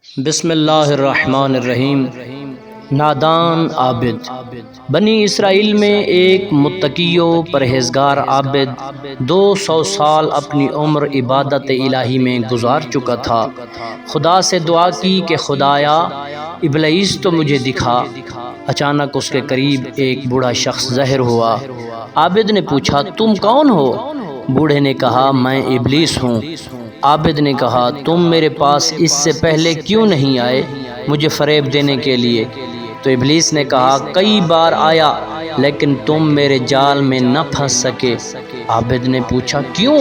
بسم اللہ الرحمن الرحیم۔ نادان عابد۔ بنی اسرائیل میں ایک متقی و پرہیزگار عابد 200 سال اپنی عمر عبادت الہی میں گزار چکا تھا۔ خدا سے دعا کی کہ خدایا ابلیس تو مجھے دکھا۔ اچانک اس کے قریب ایک بوڑھا شخص ظاہر ہوا۔ عابد نے پوچھا تم کون ہو؟ بوڑھے نے کہا میں ابلیس ہوں۔ عابد نے کہا تم میرے پاس اس سے پہلے کیوں نہیں آئے مجھے فریب دینے کے لیے؟ تو ابلیس نے کہا کئی بار آیا لیکن تم میرے جال میں نہ پھنس سکے۔ عابد نے پوچھا کیوں؟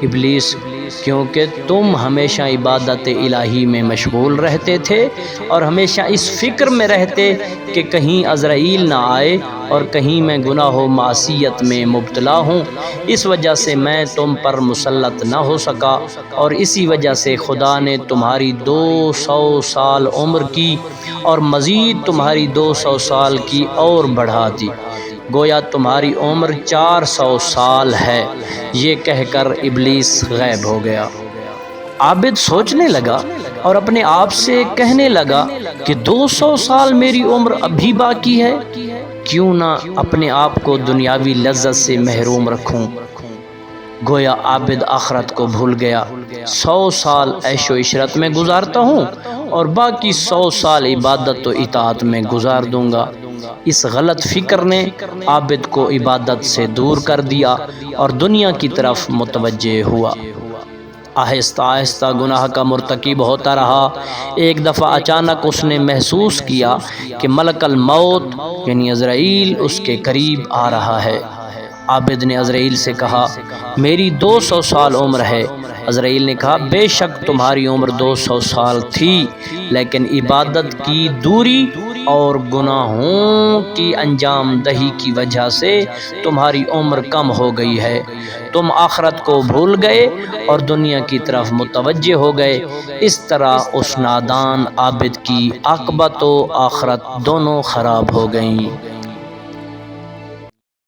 ابلیس کیونکہ تم ہمیشہ عبادت الہی میں مشغول رہتے تھے اور ہمیشہ اس فکر میں رہتے کہ کہیں عزرائیل نہ آئے اور کہیں میں گناہ و معصیت میں مبتلا ہوں، اس وجہ سے میں تم پر مسلط نہ ہو سکا، اور اسی وجہ سے خدا نے تمہاری 200 سال عمر کی اور مزید تمہاری 200 سال کی اور بڑھا دی، گویا تمہاری عمر 400 سال ہے۔ یہ کہہ کر ابلیس غائب ہو گیا۔ عابد سوچنے لگا اور اپنے آپ سے کہنے لگا کہ 200 سال میری عمر ابھی باقی ہے، کیوں نہ اپنے آپ کو دنیاوی لذت سے محروم رکھوں۔ گویا عابد آخرت کو بھول گیا۔ 100 سال عیش و عشرت میں گزارتا ہوں اور باقی 100 سال عبادت و اطاعت میں گزار دوں گا۔ اس غلط فکر نے عابد کو عبادت سے دور کر دیا اور دنیا کی طرف متوجہ ہوا۔ آہستہ آہستہ گناہ کا مرتکب ہوتا رہا۔ ایک دفعہ اچانک اس نے محسوس کیا کہ ملک الموت یعنی عزرائیل اس کے قریب آ رہا ہے۔ عابد نے عزرائیل سے کہا میری 200 سال عمر ہے۔ عزرائیل نے کہا بے شک تمہاری عمر 200 سال تھی، لیکن عبادت کی دوری اور گناہوں کی انجام دہی کی وجہ سے تمہاری عمر کم ہو گئی ہے۔ تم آخرت کو بھول گئے اور دنیا کی طرف متوجہ ہو گئے۔ اس طرح اس نادان عابد کی عاقبت و آخرت دونوں خراب ہو گئیں۔